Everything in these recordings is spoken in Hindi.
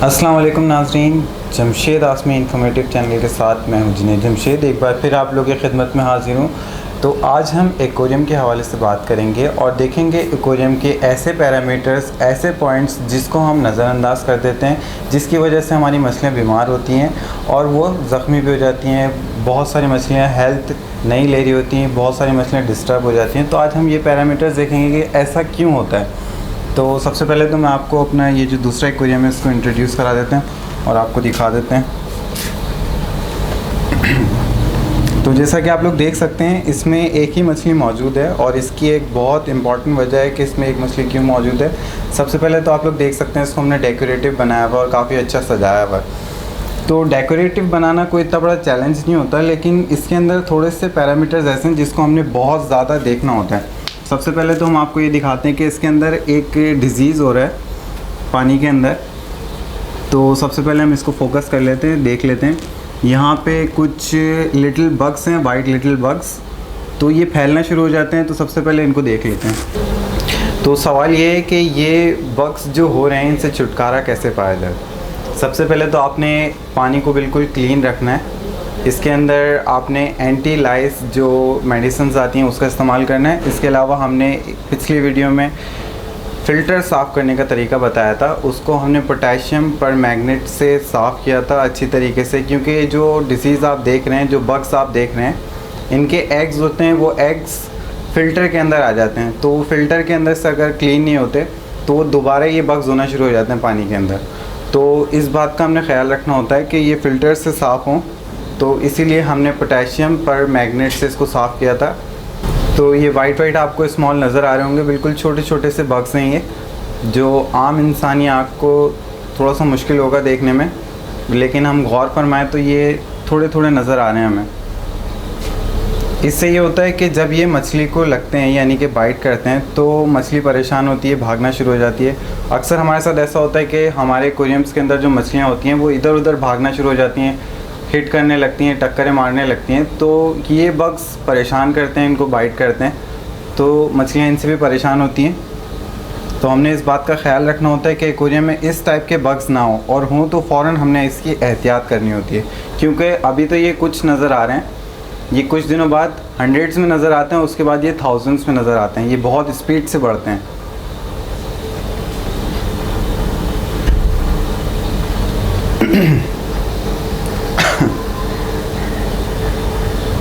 अस्सलाम वालेकुम नाज़रीन, जमशेद आसमी इन्फॉर्मेटिव चैनल के साथ मैं हूं जुनैद जमशेद। एक बार फिर आप लोगों की खिदमत में हाज़िर हूं। तो आज हम एक्वेरियम के हवाले से बात करेंगे और देखेंगे एक्वेरियम के ऐसे पैरामीटर्स, ऐसे पॉइंट्स जिसको हम नज़रअंदाज कर देते हैं, जिसकी वजह से हमारी मछलियाँ बीमार होती हैं और वो ज़ख्मी भी हो जाती हैं। बहुत सारी मछलियाँ हेल्थ नहीं ले रही होती हैं, बहुत सारी मछलियाँ डिस्टर्ब हो जाती हैं। तो आज हम ये पैरामीटर्स देखेंगे कि ऐसा क्यों होता है। तो सबसे पहले तो मैं आपको अपना ये जो दूसरा एक्वेरियम है इसको इंट्रोड्यूस करा देते हैं और आपको दिखा देते हैं। तो जैसा कि आप लोग देख सकते हैं, इसमें एक ही मछली मौजूद है और इसकी एक बहुत इंपॉर्टेंट वजह है कि इसमें एक मछली क्यों मौजूद है। सबसे पहले तो आप लोग देख सकते हैं इसको हमने डेकोरेटिव बनाया हुआ और काफ़ी अच्छा सजाया हुआ है। तो डेकोरेटिव बनाना कोई इतना बड़ा चैलेंज नहीं होता, लेकिन इसके अंदर थोड़े से पैरामीटर्स ऐसे हैं जिसको हमने बहुत ज़्यादा देखना होता है। सबसे पहले तो हम आपको ये दिखाते हैं कि इसके अंदर एक डिज़ीज़ हो रहा है पानी के अंदर। तो सबसे पहले हम इसको फोकस कर लेते हैं, देख लेते हैं। यहाँ पे कुछ लिटिल बग्स हैं, वाइट लिटिल बग्स, तो ये फैलना शुरू हो जाते हैं। तो सबसे पहले इनको देख लेते हैं। तो सवाल ये है कि ये बग्स जो हो रहे हैं इनसे छुटकारा कैसे पाया जाए। सबसे पहले तो आपने पानी को बिल्कुल क्लीन रखना है। इसके अंदर आपने एंटी लाइस जो मेडिसिन्स आती हैं उसका इस्तेमाल करना है। इसके अलावा हमने पिछली वीडियो में फ़िल्टर साफ़ करने का तरीका बताया था, उसको हमने पोटेशियम परमैंगनेट से साफ़ किया था अच्छी तरीके से, क्योंकि जो डिसीज़ आप देख रहे हैं, जो बग्स आप देख रहे हैं, इनके एग्स होते हैं, वो एग्स फ़िल्टर के अंदर आ जाते हैं। तो फ़िल्टर के अंदर से अगर क्लीन नहीं होते तो दोबारा ये बग्स होना शुरू हो जाते हैं पानी के अंदर। तो इस बात का हमने ख्याल रखना होता है कि ये फ़िल्टर से साफ़ हों, तो इसीलिए हमने पोटेशियम परमैंगनेट से इसको साफ़ किया था। तो ये वाइट आपको स्मॉल नज़र आ रहे होंगे, बिल्कुल छोटे छोटे से बग्स हैं ये, जो आम इंसानी आँख को थोड़ा सा मुश्किल होगा देखने में, लेकिन हम गौर फरमाएं तो ये थोड़े थोड़े नज़र आ रहे हैं हमें। इससे ये होता है कि जब ये मछली को लगते हैं यानी कि बाइट करते हैं तो मछली परेशान होती है, भागना शुरू हो जाती है। अक्सर हमारे साथ ऐसा होता है कि हमारे एक्वेरियम्स के अंदर जो मछलियाँ होती हैं वो इधर उधर भागना शुरू हो जाती हैं, हिट करने लगती हैं, टक्करें मारने लगती हैं। तो ये बग्स परेशान करते हैं, इनको बाइट करते हैं, तो मछलियाँ इनसे भी परेशान होती हैं। तो हमने इस बात का ख्याल रखना होता है कि एक्वेरियम में इस टाइप के बग्स ना हो, और हों तो फ़ौरन हमने इसकी एहतियात करनी होती है, क्योंकि अभी तो ये कुछ नज़र आ रहे हैं, ये कुछ दिनों बाद हंड्रेड्स में नज़र आते हैं, उसके बाद ये थाउजेंड्स में नज़र आते हैं। ये बहुत स्पीड से बढ़ते हैं।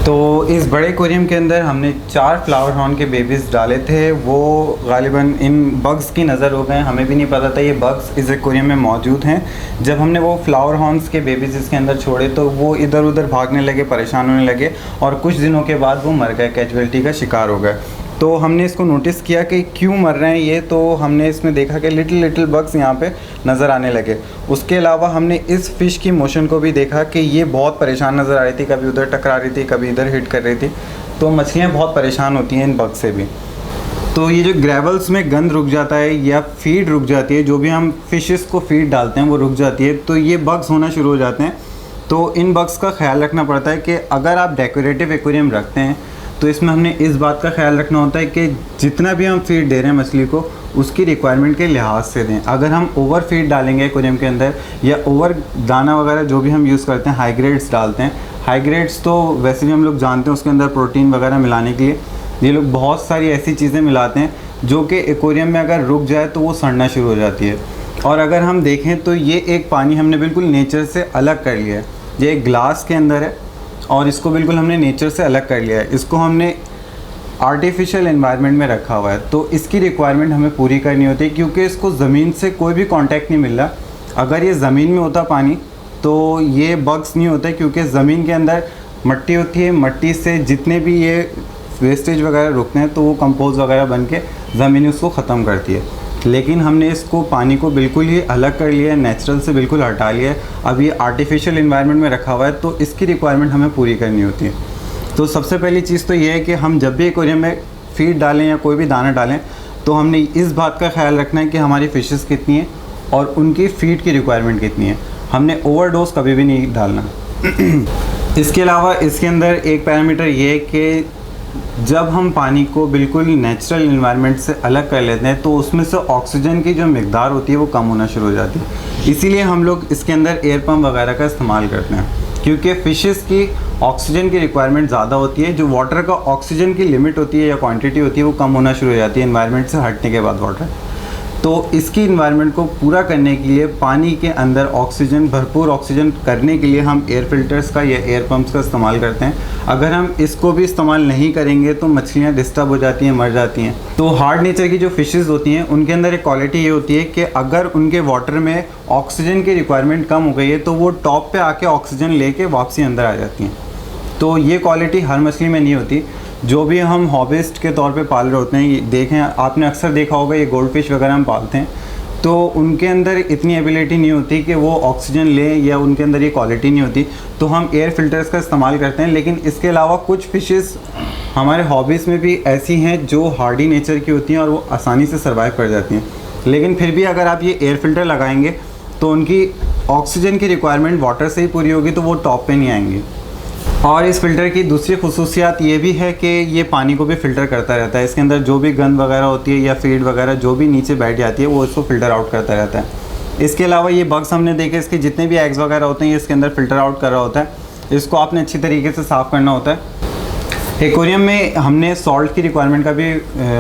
तो इस बड़े एक्वेरियम के अंदर हमने 4 फ्लावर हॉर्न के बेबीज़ डाले थे। वो गालिबन इन बग्स की नज़र हो गए, हमें भी नहीं पता था ये बग्स इस एक्वेरियम में मौजूद हैं। जब हमने वो फ्लावर हॉर्न्स के बेबीज़ इसके अंदर छोड़े तो वो इधर उधर भागने लगे, परेशान होने लगे, और कुछ दिनों के बाद वो मर गए, कैजुअलिटी का शिकार हो गए। तो हमने इसको नोटिस किया कि क्यों मर रहे हैं ये, तो हमने इसमें देखा कि लिटिल बग्स यहाँ पे नज़र आने लगे। उसके अलावा हमने इस फ़िश की मोशन को भी देखा कि ये बहुत परेशान नज़र आ रही थी, कभी उधर टकरा रही थी, कभी इधर हिट कर रही थी। तो मछलियाँ बहुत परेशान होती हैं इन बग से भी। तो ये जो ग्रेवल्स में गंद रुक जाता है या फीड रुक जाती है, जो भी हम फिशेस को फीड डालते हैं वो रुक जाती है, तो ये बग्स होना शुरू हो जाते हैं। तो इन बग्स का ख्याल रखना पड़ता है कि अगर आप डेकोरेटिव एक्वेरियम रखते हैं तो इसमें हमने इस बात का ख्याल रखना होता है कि जितना भी हम फीड दे रहे हैं मछली को उसकी रिक्वायरमेंट के लिहाज से दें। अगर हम ओवर फीड डालेंगे एक्वेरियम के अंदर या ओवर दाना वगैरह जो भी हम यूज़ करते हैं, हाई ग्रेड्स डालते हैं, हाई ग्रेड्स तो वैसे भी हम लोग जानते हैं उसके अंदर प्रोटीन वगैरह मिलाने के लिए ये लोग बहुत सारी ऐसी चीज़ें मिलाते हैं जो कि एक्वेरियम में अगर रुक जाए तो वो सड़ना शुरू हो जाती है। और अगर हम देखें तो ये एक पानी हमने बिल्कुल नेचर से अलग कर लिया है। ये एक ग्लास के अंदर है और इसको बिल्कुल हमने नेचर से अलग कर लिया है। इसको हमने आर्टिफिशियल एनवायरनमेंट में रखा हुआ है, तो इसकी रिक्वायरमेंट हमें पूरी करनी होती है, क्योंकि इसको ज़मीन से कोई भी कांटेक्ट नहीं मिल रहा। अगर ये ज़मीन में होता पानी तो ये बग्स नहीं होते, क्योंकि ज़मीन के अंदर मट्टी होती है, मट्टी से जितने भी ये वेस्टेज वगैरह रुकते हैं तो वो कंपोस्ट वगैरह बन के ज़मीन उसको ख़त्म करती है। लेकिन हमने इसको पानी को बिल्कुल ही अलग कर लिया है, नेचुरल से बिल्कुल हटा लिया है। अब ये आर्टिफिशियल एनवायरनमेंट में रखा हुआ है, तो इसकी रिक्वायरमेंट हमें पूरी करनी होती है। तो सबसे पहली चीज़ तो ये है कि हम जब भी एक्वेरियम में फीड डालें या कोई भी दाना डालें तो हमने इस बात का ख्याल रखना है कि हमारी फ़िशेस कितनी हैं और उनकी फ़ीड की रिक्वायरमेंट कितनी है। हमने ओवरडोज कभी भी नहीं डालना। इसके अलावा इसके अंदर एक पैरामीटर ये है कि जब हम पानी को बिल्कुल नेचुरल इन्वायरमेंट से अलग कर लेते हैं तो उसमें से ऑक्सीजन की जो मिकदार होती है वो कम होना शुरू हो जाती है। इसीलिए हम लोग इसके अंदर एयर पम्प वगैरह का इस्तेमाल करते हैं, क्योंकि फ़िशेस की ऑक्सीजन की रिक्वायरमेंट ज़्यादा होती है। जो वाटर का ऑक्सीजन की लिमिट होती है या क्वांटिटी होती है वो कम होना शुरू हो जाती है इन्वायरमेंट से हटने के बाद वाटर। तो इसकी इन्वायरमेंट को पूरा करने के लिए पानी के अंदर ऑक्सीजन, भरपूर ऑक्सीजन करने के लिए हम एयर फिल्टर्स का या एयर पंप्स का इस्तेमाल करते हैं। अगर हम इसको भी इस्तेमाल नहीं करेंगे तो मछलियाँ डिस्टर्ब हो जाती हैं, मर जाती हैं। तो हार्ड नेचर की जो फिशेस होती हैं उनके अंदर एक क्वालिटी ये होती है कि अगर उनके वाटर में ऑक्सीजन की रिक्वायरमेंट कम हो गई है तो वो टॉप पे आके ऑक्सीजन लेके वापसी अंदर आ जाती हैं। तो ये क्वालिटी हर मछली में नहीं होती। जो भी हम हॉबिस्ट के तौर पे पाल रहे होते हैं, देखें आपने अक्सर देखा होगा ये गोल्ड फिश वगैरह हम पालते हैं, तो उनके अंदर इतनी एबिलिटी नहीं होती कि वो ऑक्सीजन लें या उनके अंदर ये क्वालिटी नहीं होती, तो हम एयर फिल्टर्स का इस्तेमाल करते हैं। लेकिन इसके अलावा कुछ फिशेस हमारे हॉबीज़ में भी ऐसी हैं जो हार्डी नेचर की होती हैं और वो आसानी से सर्वाइव कर जाती हैं। लेकिन फिर भी अगर आप ये एयर फिल्टर लगाएंगे तो उनकी ऑक्सीजन की रिक्वायरमेंट वाटर से ही पूरी होगी, तो वो टॉप पे नहीं आएंगे। और इस फ़िल्टर की दूसरी खुसूसियात ये भी है कि ये पानी को भी फ़िल्टर करता रहता है। इसके अंदर जो भी गंद वगैरह होती है या फीड वगैरह जो भी नीचे बैठ जाती है वो इसको फ़िल्टर आउट करता रहता है। इसके अलावा ये बग्स हमने देखे, इसके जितने भी एग्स वगैरह होते हैं ये इसके अंदर फ़िल्टर आउट कर रहा होता है। इसको आपने अच्छी तरीके से साफ़ करना होता है। एक्वेरियम में हमने सॉल्ट की रिक्वायरमेंट का भी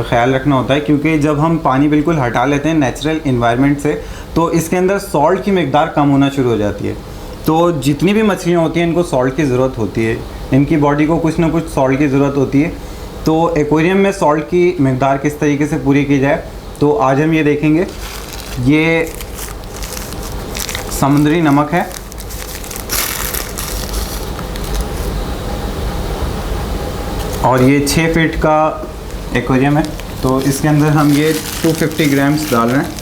ख्याल रखना होता है, क्योंकि जब हम पानी बिल्कुल हटा लेते हैं नेचुरल इन्वायरमेंट से तो इसके अंदर सॉल्ट की मिकदार कम होना शुरू हो जाती है। तो जितनी भी मछलियाँ होती हैं इनको सॉल्ट की ज़रूरत होती है, इनकी बॉडी को कुछ ना कुछ सॉल्ट की ज़रूरत होती है। तो एक्वेरियम में सॉल्ट की मिकदार किस तरीके से पूरी की जाए, तो आज हम ये देखेंगे। ये समुद्री नमक है, और ये 6 फीट का एक्वेरियम है। तो इसके अंदर हम ये 250 ग्राम्स डाल रहे हैं।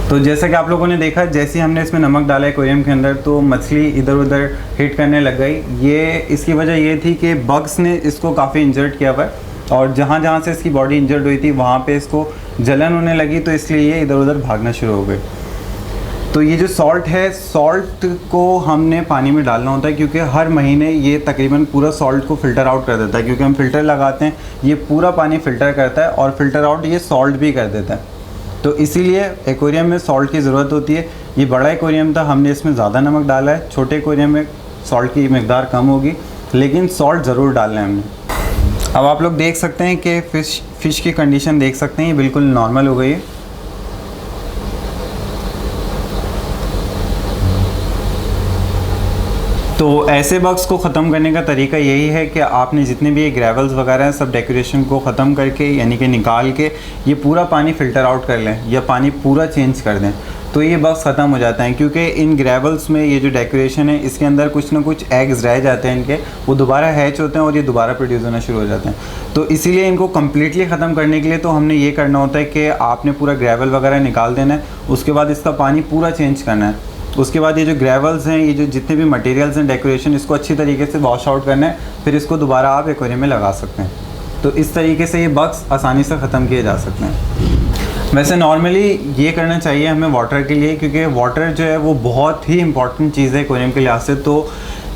तो जैसा कि आप लोगों ने देखा, जैसे हमने इसमें नमक डाला एक्वेरियम के अंदर तो मछली इधर उधर हिट करने लग गई। ये इसकी वजह ये थी कि बग्स ने इसको काफ़ी इंजर्ड किया हुआ है, और जहाँ जहाँ से इसकी बॉडी इंजर्ड हुई थी वहाँ पे इसको जलन होने लगी, तो इसलिए ये इधर उधर भागना शुरू हो गए। तो ये जो सॉल्ट है, सॉल्ट को हमने पानी में डालना होता है, क्योंकि हर महीने ये तकरीबन पूरा सॉल्ट को फ़िल्टर आउट कर देता है। क्योंकि हम फ़िल्टर लगाते हैं, ये पूरा पानी फ़िल्टर करता है और फ़िल्टर आउट ये सॉल्ट भी कर देता है। तो इसीलिए एक्वेरियम में सॉल्ट की ज़रूरत होती है। ये बड़ा एक्वेरियम था, हमने इसमें ज़्यादा नमक डाला है। छोटे एक्वेरियम में सॉल्ट की मिकदार कम होगी, लेकिन सॉल्ट ज़रूर डालना है हमने। अब आप लोग देख सकते हैं कि फ़िश की कंडीशन देख सकते हैं, ये बिल्कुल नॉर्मल हो गई है। तो ऐसे बग्स को ख़त्म करने का तरीका यही है कि आपने जितने भी ये ग्रेवल्स वगैरह हैं सब डेकोरेशन को ख़त्म करके, यानी कि निकाल के ये पूरा पानी फ़िल्टर आउट कर लें या पानी पूरा चेंज कर दें, तो ये बग्स ख़त्म हो जाते हैं। क्योंकि इन ग्रेवल्स में ये जो डेकोरेशन है इसके अंदर कुछ ना कुछ एग्स रह जाते हैं, इनके वो दोबारा हैच होते हैं और ये दोबारा प्रोड्यूस होना शुरू हो जाते हैं। तो इसीलिए इनको कम्प्लीटली ख़त्म करने के लिए तो हमने ये करना होता है कि आपने पूरा ग्रेवल वगैरह निकाल देना है, उसके बाद इसका पानी पूरा चेंज करना है। उसके बाद ये जो ग्रेवल्स हैं, ये जो जितने भी मटेरियल्स हैं डेकोरेशन, इसको अच्छी तरीके से वॉश आउट करना है, फिर इसको दोबारा आप एक्वेरियम में लगा सकते हैं। तो इस तरीके से ये बग्स आसानी से ख़त्म किए जा सकते हैं। वैसे नॉर्मली ये करना चाहिए हमें वाटर के लिए, क्योंकि वाटर जो है वो बहुत ही इंपॉर्टेंट चीज़ है एक्वेरियम के लिहाज से। तो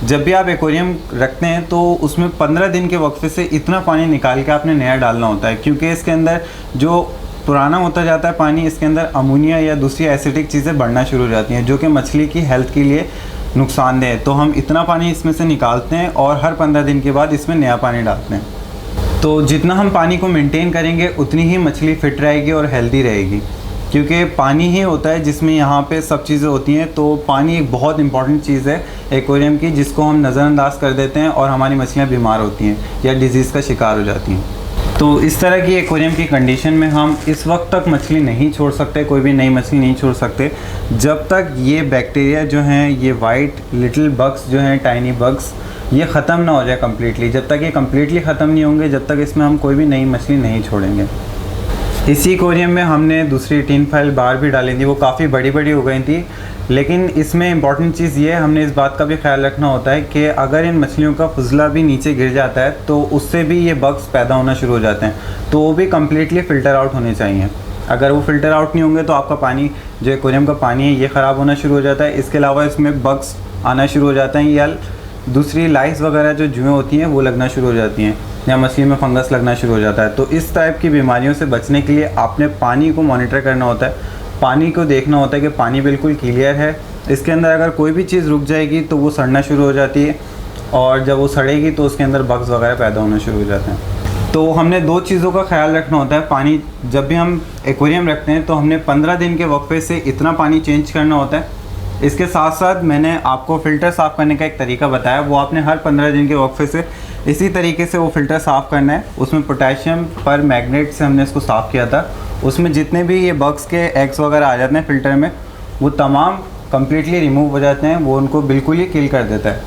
जब भी आप एक्वेरियम रखते हैं तो उसमें 15 दिन के वक्फे से इतना पानी निकाल के आपने नया डालना होता है, क्योंकि इसके अंदर जो पुराना होता जाता है पानी, इसके अंदर अमोनिया या दूसरी एसिडिक चीज़ें बढ़ना शुरू हो जाती हैं, जो कि मछली की हेल्थ के लिए नुकसानदेह है। तो हम इतना पानी इसमें से निकालते हैं और हर 15 दिन के बाद इसमें नया पानी डालते हैं। तो जितना हम पानी को मेंटेन करेंगे उतनी ही मछली फ़िट रहेगी और हेल्दी रहेगी, क्योंकि पानी ही होता है जिसमें यहाँ पे सब चीज़ें होती हैं। तो पानी एक बहुत इंपॉर्टेंट चीज़ है एक्वेरियम की, जिसको हम नज़रअंदाज कर देते हैं और हमारी मछलियाँ बीमार होती हैं या डिज़ीज़ का शिकार हो जाती हैं। तो इस तरह की एक्वेरियम की कंडीशन में हम इस वक्त तक मछली नहीं छोड़ सकते, कोई भी नई मछली नहीं छोड़ सकते जब तक ये बैक्टीरिया जो हैं, ये वाइट लिटिल बग्स जो हैं, टाइनी बग्स, ये ख़त्म ना हो जाए कम्प्लीटली। जब तक ये कम्प्लीटली ख़त्म नहीं होंगे, जब तक इसमें हम कोई भी नई मछली नहीं छोड़ेंगे। इसी एक्वेरियम में हमने दूसरी टिन फॉइल बार भी डाली थी, वो काफ़ी बड़ी बड़ी हो गई थी। लेकिन इसमें इम्पॉर्टेंट चीज़ ये है, हमने इस बात का भी ख्याल रखना होता है कि अगर इन मछलियों का फुजला भी नीचे गिर जाता है तो उससे भी ये बग्स पैदा होना शुरू हो जाते हैं, तो वो भी कम्प्लीटली फ़िल्टर आउट होने चाहिए। अगर वो फ़िल्टर आउट नहीं होंगे तो आपका पानी, जो एक्वेरियम का पानी है, ये ख़राब होना शुरू हो जाता है। इसके अलावा इसमें बग्स आना शुरू हो जाते हैं या दूसरी लाइस वगैरह जो जुएँ होती हैं वो लगना शुरू हो जाती हैं, या मछली में फंगस लगना शुरू हो जाता है। तो इस टाइप की बीमारियों से बचने के लिए आपने पानी को मॉनिटर करना होता है, पानी को देखना होता है कि पानी बिल्कुल क्लियर है। इसके अंदर अगर कोई भी चीज़ रुक जाएगी तो वो सड़ना शुरू हो जाती है, और जब वो सड़ेगी तो उसके अंदर बग्स वगैरह पैदा होना शुरू हो जाते हैं। तो हमने दो चीज़ों का ख्याल रखना होता है। पानी जब भी हम एक्वेरियम रखते हैं तो हमने 15 दिन के वक्फे से इतना पानी चेंज करना होता है। इसके साथ साथ मैंने आपको फ़िल्टर साफ़ करने का एक तरीका बताया, वो आपने हर 15 दिन के वक्फे से इसी तरीके से वो फ़िल्टर साफ़ करना है। उसमें पोटेशियम पर मैग्नेट से हमने इसको साफ़ किया था। उसमें जितने भी ये बग्स के एग्स वगैरह आ जाते हैं फ़िल्टर में, वो तमाम कम्प्लीटली रिमूव हो जाते हैं, वो उनको बिल्कुल ही किल कर देता है।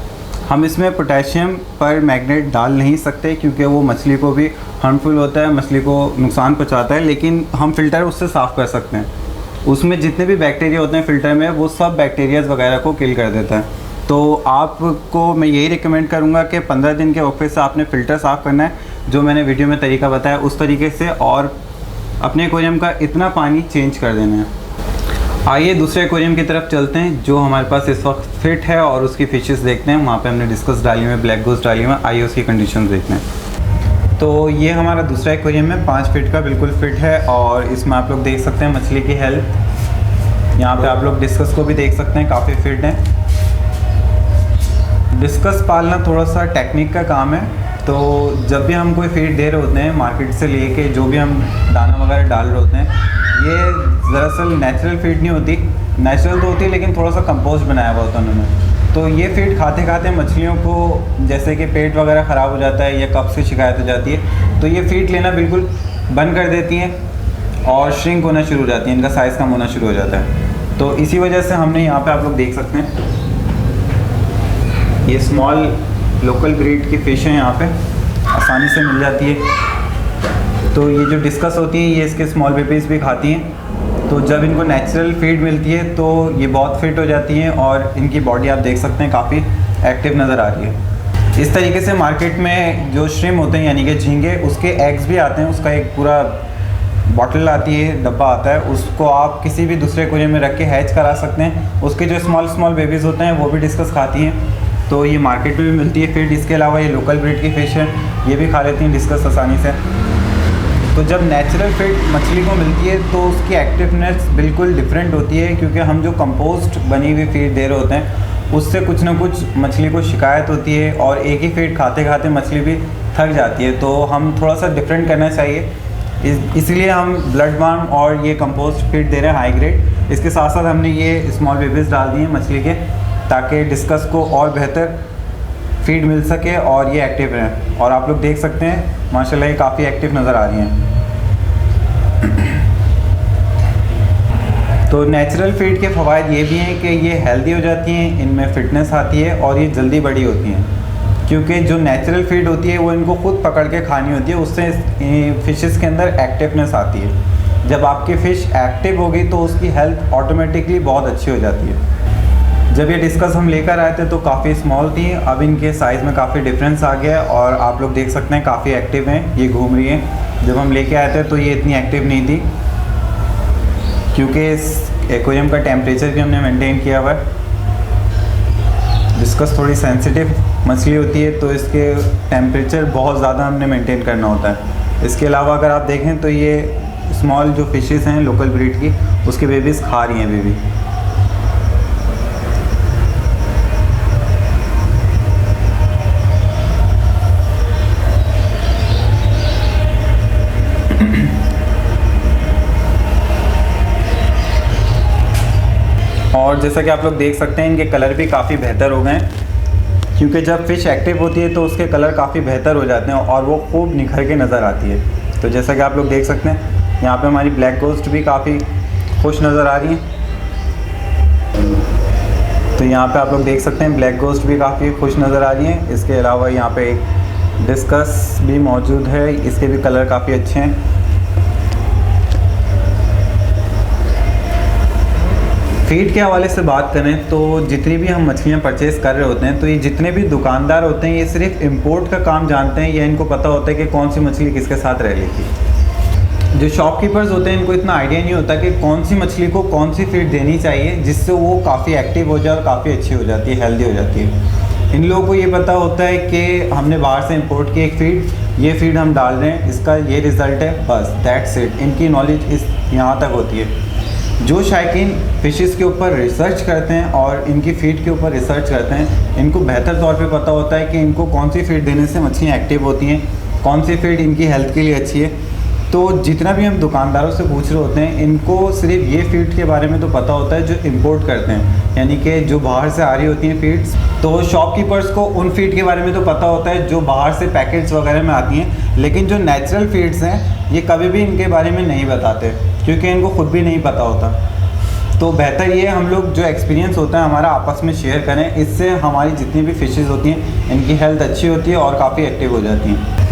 हम इसमें पोटेशियम पर मैग्नेट डाल नहीं सकते क्योंकि वो मछली को भी हार्मफुल होता है, मछली को नुकसान पहुँचाता है, लेकिन हम फ़िल्टर उससे साफ़ कर सकते हैं। उसमें जितने भी बैक्टीरिया होते हैं फ़िल्टर में, वो सब बैक्टीरियाज़ वगैरह को किल कर देता है। तो आपको मैं यही रिकमेंड करूँगा कि 15 दिन के वक्फे से आपने फ़िल्टर साफ़ करना है, जो मैंने वीडियो में तरीका बताया उस तरीके से, और अपने एक्वेरियम का इतना पानी चेंज कर देना है। आइए दूसरे एक्वेरियम की तरफ चलते हैं जो हमारे पास इस वक्त फिट है, और उसकी फ़िशेस देखते हैं। वहाँ पे हमने डिस्कस डाली हुई, ब्लैक गोस्ट डाली हुई, आइए उसकी कंडीशन देखते हैं। तो ये हमारा दूसरा एक्वेरियम है, 5 फीट का, बिल्कुल फिट है, और इसमें आप लोग देख सकते हैं मछली की हेल्थ। यहाँ पे आप लोग डिस्कस को भी देख सकते हैं, काफ़ी फिट है। डिस्कस पालना थोड़ा सा टेक्निक का काम है, तो जब भी हम कोई फीड दे रहे होते हैं मार्केट से लेके, जो भी हम दाना वगैरह डाल रहे होते हैं, ये दरअसल नेचुरल फीड नहीं होती। नेचुरल तो होती है लेकिन थोड़ा सा कंपोस्ट बनाया हुआ होता है उन्होंने। तो ये फीड खाते खाते मछलियों को जैसे कि पेट वगैरह ख़राब हो जाता है या कब्ज़ की शिकायत हो जाती है, तो ये फीड लेना बिल्कुल बंद कर देती हैं और श्रिंक होना शुरू हो जाती हैं, इनका साइज़ कम होना शुरू हो जाता है। तो इसी वजह से हमने यहाँ पे आप लोग देख सकते हैं, ये स्मॉल लोकल ब्रीड की फ़िश है, यहाँ पे आसानी से मिल जाती है। तो ये जो डिस्कस होती है ये इसके स्मॉल बेबीज़ भी खाती हैं। तो जब इनको नेचुरल फीड मिलती है तो ये बहुत फिट हो जाती हैं, और इनकी बॉडी आप देख सकते हैं काफ़ी एक्टिव नज़र आ रही है। इस तरीके से मार्केट में जो श्रिम होते हैं यानी कि झींगे, उसके एग्स भी आते हैं, उसका एक पूरा बॉटल आती है, डब्बा आता है, उसको आप किसी भी दूसरे एक्वेरियम में रख के हैच करा सकते हैं। उसके जो स्मॉल बेबीज़ होते हैं वो भी डिस्कस खाती हैं, तो ये मार्केट में भी मिलती है फीड। इसके अलावा ये लोकल ब्रीड की फ़िश है, ये भी खा लेती हैं डिस्कस आसानी से। तो जब नेचुरल फीड मछली को मिलती है तो उसकी एक्टिवनेस बिल्कुल डिफरेंट होती है, क्योंकि हम जो कंपोस्ट बनी हुई फीड दे रहे होते हैं उससे कुछ ना कुछ मछली को शिकायत होती है, और एक ही फीड खाते खाते मछली भी थक जाती है। तो हम थोड़ा सा डिफरेंट करना चाहिए, इसलिए हम ब्लड बार्म और ये कंपोस्ट फीड दे रहे हैं हाई ग्रेड। इसके साथ साथ हमने ये स्मॉल बेबीज़ डाल दिए मछली के, ताकि डिस्कस को और बेहतर फीड मिल सके और ये एक्टिव रहें। और आप लोग देख सकते हैं माशाल्लाह ये काफ़ी एक्टिव नज़र आ रही हैं। तो नेचुरल फीड के फ़वाइद ये भी हैं कि ये हेल्दी हो जाती हैं, इनमें फ़िटनेस आती है, और ये जल्दी बड़ी होती हैं, क्योंकि जो नेचुरल फीड होती है वो इनको खुद पकड़ के खानी होती है, उससे फ़िशेस के अंदर एक्टिवनेस आती है। जब आपकी फ़िश एक्टिव होगी तो उसकी हेल्थ ऑटोमेटिकली बहुत अच्छी हो जाती है। जब ये डिस्कस हम लेकर आए थे तो काफ़ी स्मॉल थी, अब इनके साइज़ में काफ़ी डिफरेंस आ गया है, और आप लोग देख सकते हैं काफ़ी एक्टिव हैं, ये घूम रही हैं। जब हम लेके आए थे तो ये इतनी एक्टिव नहीं थी, क्योंकि इस एक्वेरियम का टेम्परेचर भी हमने मेंटेन किया हुआ है। डिस्कस थोड़ी सेंसिटिव मछली होती है, तो इसके टेम्परेचर बहुत ज़्यादा हमने मेंटेन करना होता है। इसके अलावा अगर आप देखें तो ये स्मॉल जो फिशेस हैं लोकल ब्रीड की, उसके बेबीज़ खा रही हैं बेबी। और जैसा कि आप लोग देख सकते हैं इनके कलर भी काफ़ी बेहतर हो गए हैं, क्योंकि जब फ़िश एक्टिव होती है तो उसके कलर काफ़ी बेहतर हो जाते हैं और वो खूब निखर के नज़र आती है। तो जैसा कि आप लोग देख सकते हैं यहाँ पे हमारी ब्लैक गोस्ट भी काफ़ी खुश नज़र आ रही हैं। तो यहाँ पे आप लोग देख सकते हैं ब्लैक गोस्ट भी काफ़ी खुश नज़र आ रही हैं। इसके अलावा यहाँ पे एक डिस्कस भी मौजूद है, इसके भी कलर काफ़ी अच्छे हैं। फीड के हवाले से बात करें तो जितनी भी हम मछलियाँ परचेज़ कर रहे होते हैं तो ये जितने भी दुकानदार होते हैं ये सिर्फ इंपोर्ट का काम जानते हैं या इनको पता होता है कि कौन सी मछली किसके साथ रह लेगी। जो शॉपकीपर्स होते हैं इनको इतना आइडिया नहीं होता कि कौन सी मछली को कौन सी फीड देनी चाहिए जिससे वो काफ़ी एक्टिव हो जाए और काफ़ी अच्छी हो जाती है, हेल्दी हो जाती है। इन लोगों को ये पता होता है कि हमने बाहर से इंपोर्ट की एक फ़ीड, ये फ़ीड हम डाल रहे हैं, इसका ये रिज़ल्ट है, बस दैट्स इट। इनकी नॉलेज इस यहाँ तक होती है। जो शायकीन फ़िशेस के ऊपर रिसर्च करते हैं और इनकी फ़ीड के ऊपर रिसर्च करते हैं, इनको बेहतर तौर पे पता होता है कि इनको कौन सी फ़ीड देने से मछलियाँ एक्टिव होती हैं, कौन सी फ़ीड इनकी हेल्थ के लिए अच्छी है। तो जितना भी हम दुकानदारों से पूछ रहे होते हैं इनको सिर्फ ये फ़ीड के बारे में तो पता होता है जो इंपोर्ट करते हैं, यानी कि जो बाहर से आ रही होती हैं फ़ीड्स। तो शॉपकीपर्स को उन फ़ीड के बारे में तो पता होता है जो बाहर से पैकेट्स वगैरह में आती हैं, लेकिन जो नेचुरल फ़ीड्स हैं ये कभी भी इनके बारे में नहीं बताते क्योंकि इनको खुद भी नहीं पता होता। तो बेहतर ये हम लोग जो एक्सपीरियंस होता है हमारा आपस में शेयर करें, इससे हमारी जितनी भी फ़िशेज़ होती हैं इनकी हेल्थ अच्छी होती है और काफ़ी एक्टिव हो जाती हैं।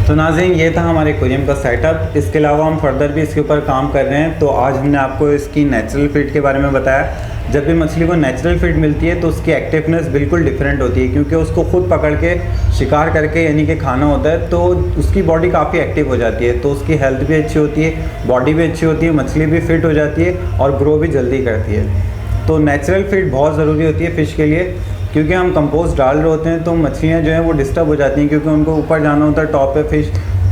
तो नाज़रीन ये था हमारे एक्वेरियम का सेटअप। इसके अलावा हम फर्दर भी इसके ऊपर काम कर रहे हैं। तो आज हमने आपको इसकी नेचुरल फीड के बारे में बताया। जब भी मछली को नेचुरल फीड मिलती है तो उसकी एक्टिवनेस बिल्कुल डिफरेंट होती है क्योंकि उसको खुद पकड़ के शिकार करके यानी कि खाना होता है, तो उसकी बॉडी काफ़ी एक्टिव हो जाती है, तो उसकी हेल्थ भी अच्छी होती है, बॉडी भी अच्छी होती है, मछली भी फिट हो जाती है और ग्रो भी जल्दी करती है। तो नेचुरल फीड बहुत ज़रूरी होती है फ़िश के लिए क्योंकि हम कंपोस्ट डाल रहे होते हैं तो मछलियाँ जो हैं वो डिस्टर्ब हो जाती हैं क्योंकि उनको ऊपर जाना होता है टॉप पे, फिश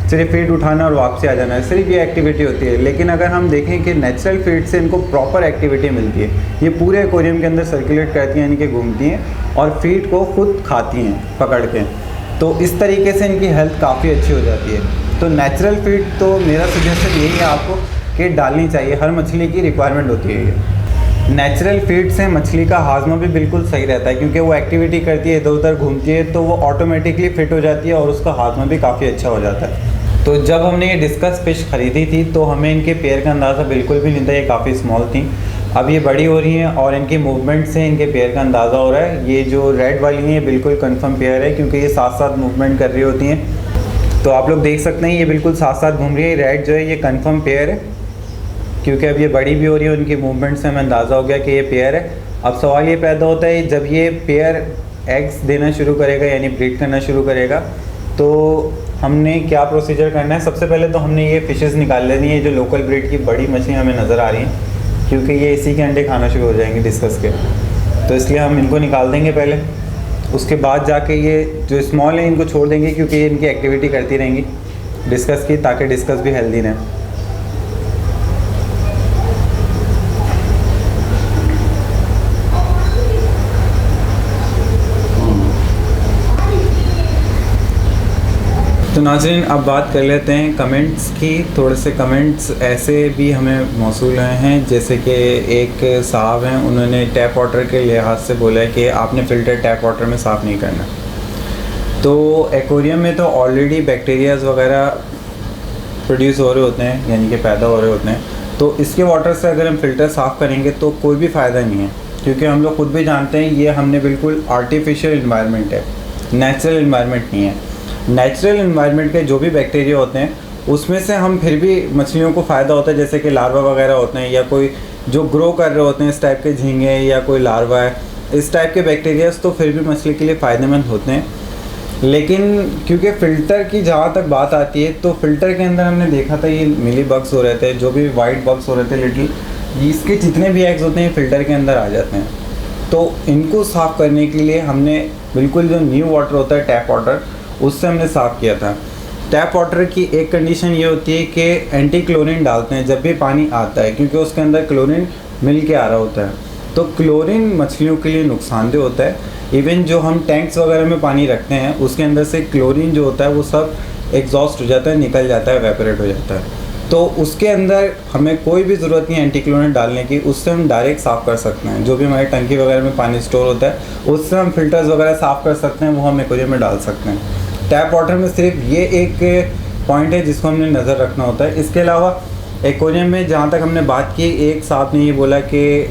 सिर्फ फीड उठाना और वापसी आ जाना है, सिर्फ ये एक्टिविटी होती है। लेकिन अगर हम देखें कि नेचुरल फीड से इनको प्रॉपर एक्टिविटी मिलती है, ये पूरे एक्वेरियम के अंदर सर्कुलेट करती हैं यानी कि घूमती हैं और फीड को खुद खाती हैं पकड़ के, तो इस तरीके से इनकी हेल्थ काफ़ी अच्छी हो जाती है। तो नेचुरल फीड तो मेरा सजेशन यही है आपको कि डालनी चाहिए, हर मछली की रिक्वायरमेंट होती है ये। नेचुरल फीड से मछली का हाजमा भी बिल्कुल सही रहता है क्योंकि वो एक्टिविटी करती है, इधर उधर घूमती है, तो वो ऑटोमेटिकली फिट हो जाती है और उसका हाजमा भी काफ़ी अच्छा हो जाता है। तो जब हमने ये डिस्कस फिश ख़रीदी थी तो हमें इनके पेयर का अंदाज़ा बिल्कुल भी नहीं था, ये काफ़ी स्मॉल थी। अब ये बड़ी हो रही हैं और इनके मूवमेंट से इनके पेयर का अंदाज़ा हो रहा है। ये जो रेड वाली हैं ये बिल्कुल कन्फर्म पेयर है क्योंकि ये साथ साथ मूवमेंट कर रही होती हैं। तो आप लोग देख सकते हैं ये बिल्कुल साथ साथ घूम रही है। रेड जो है ये कन्फर्म पेयर है क्योंकि अब ये बड़ी भी हो रही है, उनकी मूवमेंट से हमें अंदाज़ा हो गया कि ये पेयर है। अब सवाल ये पैदा होता है जब ये पेयर एग्स देना शुरू करेगा यानी ब्रीड करना शुरू करेगा तो हमने क्या प्रोसीजर करना है। सबसे पहले तो हमने ये फ़िशेज़ निकाल लेनी है जो लोकल ब्रीड की बड़ी मछलियाँ हमें नज़र आ रही हैं क्योंकि ये इसी के अंडे खाना शुरू हो जाएंगे डिस्कस के, तो इसलिए हम इनको निकाल देंगे पहले। उसके बाद जाके ये जो स्मॉल है इनको छोड़ देंगे क्योंकि ये इनकी एक्टिविटी करती रहेंगी डिस्कस की, ताकि डिस्कस भी हेल्दी रहें। तो नाज़रीन अब बात कर लेते हैं कमेंट्स की। थोड़े से कमेंट्स ऐसे भी हमें मौसूल हुए हैं, जैसे कि एक साहब हैं उन्होंने टैप वाटर के लिहाज से बोला है कि आपने फ़िल्टर टैप वाटर में साफ़ नहीं करना। तो एक्वेरियम में तो ऑलरेडी बैक्टीरियाज़ वगैरह प्रोड्यूस हो रहे होते हैं यानी कि पैदा हो रहे होते हैं, तो इसके वाटर से अगर हम फ़िल्टर साफ़ करेंगे तो कोई भी फ़ायदा नहीं है क्योंकि हम लोग खुद भी जानते हैं ये हमने बिल्कुल आर्टिफिशियल इन्वायरमेंट है, नेचुरल इन्वायरमेंट नहीं है। नेचुरल इन्वायरमेंट के जो भी बैक्टीरिया होते हैं उसमें से हम फिर भी मछलियों को फ़ायदा होता है, जैसे कि लार्वा वगैरह होते हैं या कोई जो ग्रो कर रहे होते हैं इस टाइप के झींगे या कोई लार्वा है, इस टाइप के बैक्टीरियाज तो फिर भी मछली के लिए फ़ायदेमंद होते हैं। लेकिन क्योंकि फ़िल्टर की जहाँ तक बात आती है तो फ़िल्टर के अंदर हमने देखा था ये मिली बग्स हो रहे थे, जो भी वाइट बग्स हो रहे थे लिटिल, इसके जितने भी एग्स होते हैं फ़िल्टर के अंदर आ जाते हैं। तो इनको साफ़ करने के लिए हमने बिल्कुल जो न्यू वाटर होता है टैप वाटर उससे हमने साफ़ किया था। टैप वाटर की एक कंडीशन ये होती है कि एंटी क्लोरीन डालते हैं जब भी पानी आता है क्योंकि उसके अंदर क्लोरीन मिल के आ रहा होता है, तो क्लोरीन मछलियों के लिए नुकसानदेह होता है। इवन जो हम टैंक्स वगैरह में पानी रखते हैं उसके अंदर से क्लोरीन जो होता है वो सब एग्जॉस्ट हो जाता है, निकल जाता है, एवेपोरेट हो जाता है। तो उसके अंदर हमें कोई भी ज़रूरत नहीं है एंटी क्लोरीन डालने की, उससे हम डायरेक्ट साफ़ कर सकते हैं। जो भी हमारी टंकी वगैरह में पानी स्टोर होता है उससे हम फ़िल्टर्स वगैरह साफ़ कर सकते हैं, वो हम एक्वेरियम में डाल सकते हैं। टैप वाटर में सिर्फ ये एक पॉइंट है जिसको हमने नज़र रखना होता है। इसके अलावा एक्वेरियम में जहाँ तक हमने बात की, एक साहब ने ये बोला कि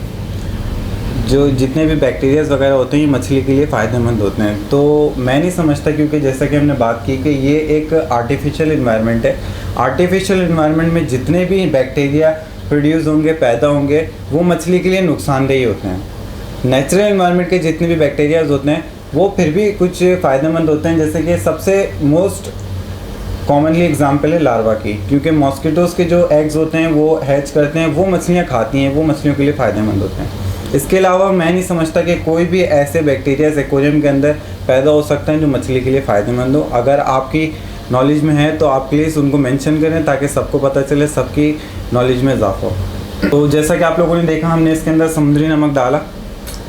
जो जितने भी बैक्टीरियाज वगैरह होते हैं ये मछली के लिए फ़ायदेमंद होते हैं, तो मैं नहीं समझता, क्योंकि जैसा कि हमने बात की कि ये एक आर्टिफिशियल इन्वायरमेंट है। आर्टिफिशियल इन्वायरमेंट में जितने भी बैक्टीरिया प्रोड्यूस होंगे, पैदा होंगे, वो मछली के लिए नुकसानदेही होते हैं। नेचुरल इन्वायरमेंट के जितने भी बैक्टीरियाज होते हैं वो फिर भी कुछ फ़ायदेमंद होते हैं, जैसे कि सबसे मोस्ट कॉमनली एग्जांपल है लार्वा की, क्योंकि मॉस्किटोज़ के जो एग्स होते हैं वो हैच करते हैं, वो मछलियाँ खाती हैं, वो मछलियों के लिए फ़ायदेमंद होते हैं। इसके अलावा मैं नहीं समझता कि कोई भी ऐसे बैक्टीरियाज एक्वेरियम के अंदर पैदा हो सकते हैं जो मछली के लिए फ़ायदेमंद हो। अगर आपकी नॉलेज में है तो आप प्लीज़ उनको मेंशन करें ताकि सबको पता चले, सबकी नॉलेज में इजाफा हो। तो जैसा कि आप लोगों ने देखा, हमने इसके अंदर समुद्री नमक डाला,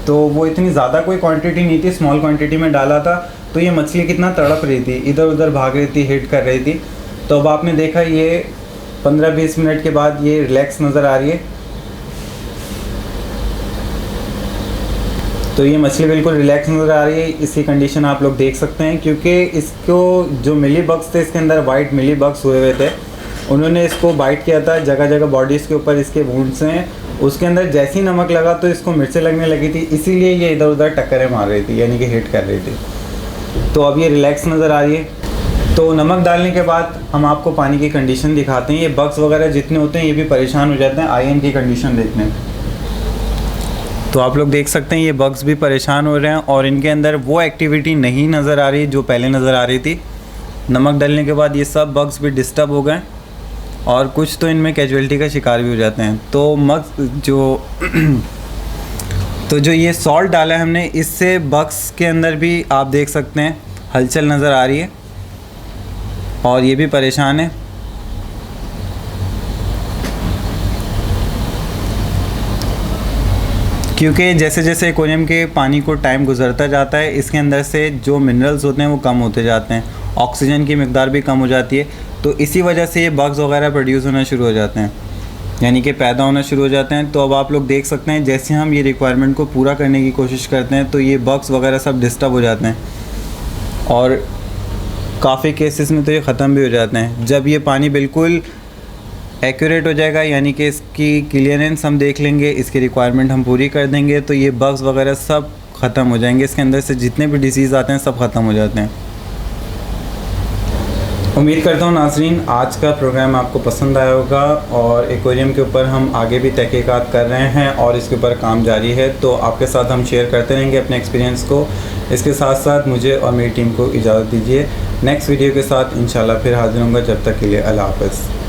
तो वो इतनी ज़्यादा कोई क्वांटिटी नहीं थी, स्मॉल क्वांटिटी में डाला था, तो ये मछली कितना तड़प रही थी, इधर उधर भाग रही थी, हिट कर रही थी। तो अब आपने देखा ये 15-20 मिनट के बाद ये रिलैक्स नज़र आ रही है। तो ये मछली बिल्कुल रिलैक्स नज़र आ रही है। इसकी कंडीशन आप लोग देख सकते हैं, क्योंकि इसको जो मिली बग्स थे इसके अंदर वाइट मिली बग्स हुए हुए थे, उन्होंने इसको बाइट किया था, जगह जगह बॉडीज़ के ऊपर इसके वुंड्स हैं। उसके अंदर जैसे ही नमक लगा तो इसको मिर्चें लगने लगी थी, इसीलिए ये इधर उधर टक्करें मार रही थी, यानी कि हिट कर रही थी। तो अब ये रिलैक्स नज़र आ रही है। तो नमक डालने के बाद हम आपको पानी की कंडीशन दिखाते हैं। ये बग्स वगैरह जितने होते हैं ये भी परेशान हो जाते हैं आयन की कंडीशन देखने। तो आप लोग देख सकते हैं ये बग्स भी परेशान हो रहे हैं और इनके अंदर वो एक्टिविटी नहीं नज़र आ रही जो पहले नज़र आ रही थी। नमक डालने के बाद ये सब बग्स भी डिस्टर्ब हो गए और कुछ तो इनमें कैजुअलिटी का शिकार भी हो जाते हैं। तो जो ये सॉल्ट डाला है हमने, इससे बग्स के अंदर भी आप देख सकते हैं हलचल नज़र आ रही है और ये भी परेशान है। क्योंकि जैसे जैसे एक्वेरियम के पानी को टाइम गुजरता जाता है, इसके अंदर से जो मिनरल्स होते हैं वो कम होते जाते हैं, ऑक्सीजन की मिकदार भी कम हो जाती है। तो इसी वजह से ये बग्स वगैरह प्रोड्यूस होना शुरू हो जाते हैं, यानी कि पैदा होना शुरू हो जाते हैं। तो अब आप लोग देख सकते हैं जैसे हम ये रिक्वायरमेंट को पूरा करने की कोशिश करते हैं तो ये बग्स वगैरह सब डिस्टर्ब हो जाते हैं और काफ़ी केसेस में तो ये ख़त्म भी हो जाते हैं। जब ये पानी बिल्कुल एक्यूरेट हो जाएगा, यानी कि इसकी क्लियरेंस हम देख लेंगे, इसकी रिक्वायरमेंट हम पूरी कर देंगे, तो ये बग्स वगैरह सब ख़त्म हो जाएंगे। इसके अंदर से जितने भी डिसीज़ आते हैं सब ख़त्म हो जाते हैं। उम्मीद करता हूँ नाज़रीन आज का प्रोग्राम आपको पसंद आया होगा और एक्वेरियम के ऊपर हम आगे भी तहकीकात कर रहे हैं और इसके ऊपर काम जारी है, तो आपके साथ हम शेयर करते रहेंगे अपने एक्सपीरियंस को। इसके साथ साथ मुझे और मेरी टीम को इजाज़त दीजिए। नेक्स्ट वीडियो के साथ इंशाल्लाह फिर हाज़िर होऊंगा। जब तक के लिए अल्लाह हाफ़िज़।